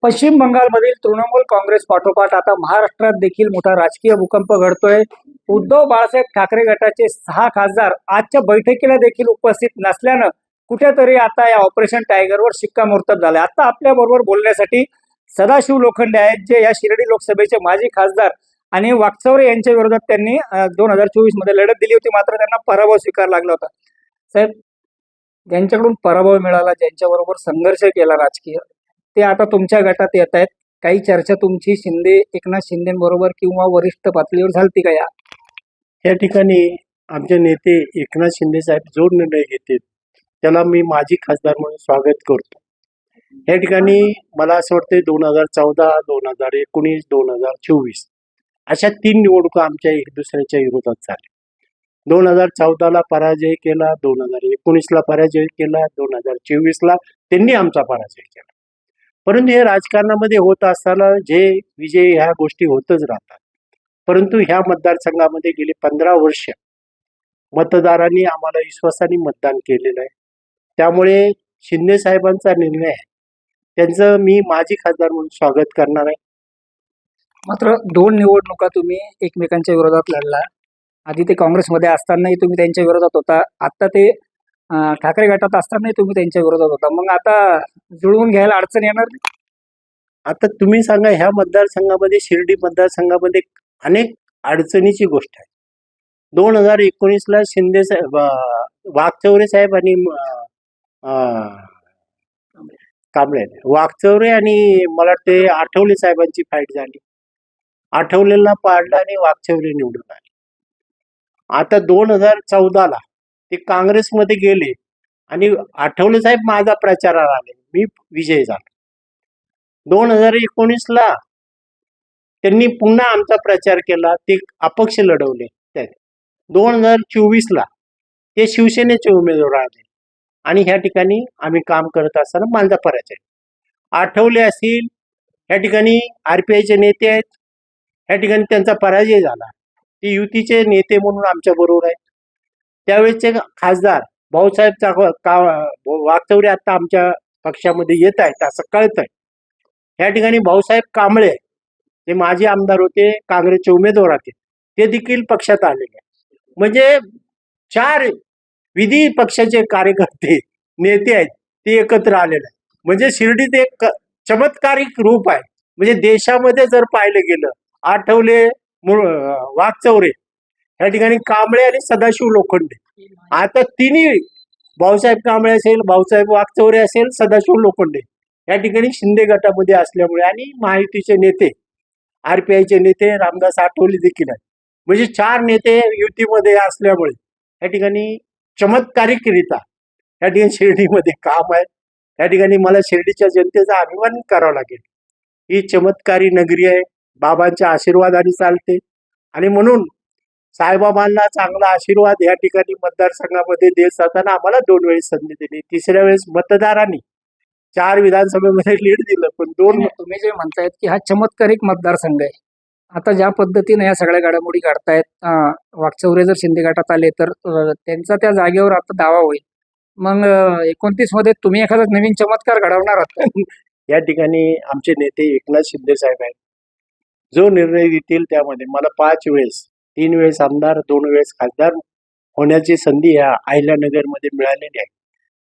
पश्चिम बंगालमधील तृणमूल काँग्रेस पाठोपाठ आता महाराष्ट्रात देखील मोठा राजकीय भूकंप घडतोय. उद्धव बाळासाहेब ठाकरे गटाचे 6 खासदार आजच्या बैठकीला देखील उपस्थित नसल्यानं कुठेतरी आता या ऑपरेशन टायगरवर शिक्कामोर्तब झालंय. आता आपल्या बरोबर बोलण्यासाठी सदाशिव लोखंडे आहेत, जे या शिर्डी लोकसभेचे माजी खासदार आणि वाकचौरे यांच्या विरोधात त्यांनी 2024 मध्ये लढत दिली होती, मात्र त्यांना पराभव स्वीकारावा लागला होता. साहेब, ज्यांच्याकडून पराभव मिळाला, ज्यांच्याबरोबर संघर्ष केला राजकीय, ते आता तुमच्या गटात येत आहेत. काही चर्चा तुमची एकनाथ शिंदेबरोबर किंवा वरिष्ठ पातळीवर झालती का? या ठिकाणी आमचे नेते एकनाथ शिंदे साहेब जो निर्णय घेतील त्याला मी माजी खासदार म्हणून स्वागत करतो. या ठिकाणी मला असं वाटतं 2014, 2019, 2024 अशा 3 निवडणुका आमच्या एक दुसऱ्याच्या विरोधात झाल्या. 2014ला पराजय केला, 2019ला पराजय केला, 2024ला त्यांनी आमचा पराजय केला. परंतु हे राजकारणामध्ये होत असताना जे विजय ह्या गोष्टी होतच राहतात. परंतु ह्या मतदारसंघामध्ये गेली 15 वर्ष मतदारांनी आम्हाला विश्वासाने मतदान केलेलं आहे. त्यामुळे शिंदे साहेबांचा निर्णय आहे, त्यांचं मी माजी खासदार म्हणून स्वागत करणार आहे. मात्र 2 निवडणुका तुम्ही एकमेकांच्या विरोधात लढला. आधी ते काँग्रेसमध्ये असतानाही तुम्ही त्यांच्या विरोधात होता, आता ते ठाकरे गटात असतानाही तुम्ही त्यांच्या विरोधात होता. मग आता जुळवून घ्यायला अडचण येणार नाही? आता तुम्ही सांगा, ह्या मतदारसंघामध्ये शिर्डी मतदारसंघामध्ये अनेक अडचणीची गोष्ट आहे. 2019ला शिंदे साहेब, वाकचौरे साहेब आणि कांबळे, वाकचौरे आणि मला वाटते आठवले साहेबांची फाईट झाली. आठवलेला पाडला आणि वाकचौरे निवडून आले. आता 2014ला ते काँग्रेसमध्ये गेले आणि आठवले साहेब माझा प्रचाराला आले, मी विजयी झालो. 2019ला त्यांनी पुन्हा आमचा प्रचार केला, ते अपक्ष लढवले. 2024ला ते शिवसेनेचे उमेदवार आले आणि ह्या ठिकाणी आम्ही काम करत असताना माझा पराजय. आठवले असतील, ह्या ठिकाणी RPIचे नेते आहेत, ह्या ठिकाणी त्यांचा पराजय झाला. ते युतीचे नेते म्हणून आमच्या बरोबर आहेत. त्यावेळेचे खासदार भाऊसाहेब वाकचौरे आता आमच्या पक्षामध्ये येत आहेत असं कळत आहे. या ठिकाणी भाऊसाहेब कांबळे, ते माजी आमदार होते, काँग्रेसचे उमेदवार होते, ते देखील पक्षात आलेले. म्हणजे 4 विधी पक्षाचे कार्यकर्ते नेते आहेत, ते एकत्र आलेले आहेत. म्हणजे शिर्डीत एक चमत्कारिक रूप आहे. म्हणजे देशामध्ये जर पाहिलं गेलं, आठवले, वाकचौरे, या ठिकाणी कांबळे आणि सदाशिव लोखंडे, आता तिन्ही, भाऊसाहेब कांबळे असेल, भाऊसाहेब वाकचौरे असेल, सदाशिव लोखंडे या ठिकाणी शिंदे गटामध्ये असल्यामुळे, आणि महायुतीचे नेते, RPIचे नेते रामदास आठवले देखील आहेत. म्हणजे 4 नेते युतीमध्ये असल्यामुळे या ठिकाणी चमत्कारिकरित्या या ठिकाणी शिर्डीमध्ये काम आहे. या ठिकाणी मला शिर्डीच्या जनतेचा अभिमान करावा लागेल. ही चमत्कारी नगरी आहे, बाबांच्या आशीर्वादाने चालते. आणि म्हणून साईबाबांना चांगला आशीर्वाद या ठिकाणी मतदारसंघामध्ये देत असताना आम्हाला 2 वेळेस संधी दिली. 3ऱ्या वेळेस मतदारांनी 4 विधानसभेमध्ये लीड दिलं, पण 2. तुम्ही जे म्हणतायत की हा चमत्कारिक मतदारसंघ आहे, आता ज्या पद्धतीने या सगळ्या घडामोडी घडतायत, वाकचौरे जर शिंदे गटात आले तर त्यांचा त्या जागेवर आता दावा होईल. मग 29 मध्ये तुम्ही एखादा नवीन चमत्कार घडवणार आहात? या ठिकाणी आमचे नेते एकनाथ शिंदे साहेब आहेत, जो निर्णय घेतील त्यामध्ये मला 5 वेळेस, 3 वेळेस आमदार, 2 वेळेस खासदार होण्याची संधी ह्या अहिल्यानगरमध्ये मिळालेली आहे.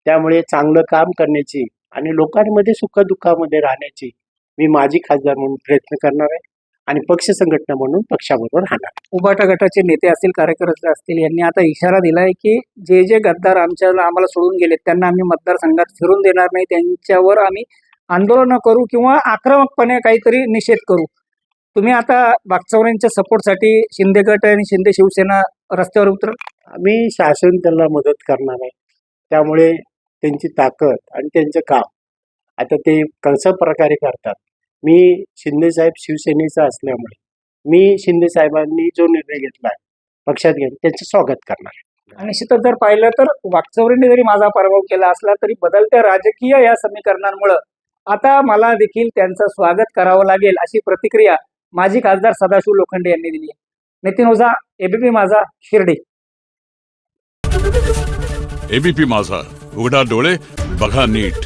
त्यामुळे चांगलं काम करण्याची आणि लोकांमध्ये सुखदुःखामध्ये राहण्याची मी माजी खासदार म्हणून प्रयत्न करणार आहे आणि पक्ष संघटना म्हणून पक्षाबरोबर राहणार. उबाटा गटाचे नेते असतील, कार्यकर्ते असतील, यांनी आता इशारा दिलाय की जे गद्दार आम्हाला सोडून गेले त्यांना आम्ही मतदारसंघात फिरून देणार नाही, त्यांच्यावर आम्ही आंदोलन करू किंवा आक्रमकपणे काहीतरी निषेध करू. तुम्ही आता वाकचौरेंच्या सपोर्टसाठी शिंदे गट आणि शिंदे शिवसेना रस्त्यावर उतरल? आम्ही शासन त्यांना मदत करणार आहे. त्यामुळे त्यांची ताकद आणि त्यांचं काम आता ते कशा प्रकारे करतात. मी शिंदे साहेब शिवसेनेचा असल्यामुळे मी शिंदे साहेबांनी जो निर्णय घेतला आहे पक्षात घेऊन त्यांचं स्वागत करणार आहे. आणि निश्चितच जर पाहिलं तर वाकचौरेंनी जरी माझा पराभव केला असला तरी बदलत्या राजकीय या समीकरणांमुळे आता मला देखील त्यांचं स्वागत करावं लागेल, अशी प्रतिक्रिया माजी खासदार सदाशिव लोखंडे यांनी दिली. नितीन ओझा, ABP माझा, शिर्डी. ABP माझा, उघडा डोळे बघा नीट.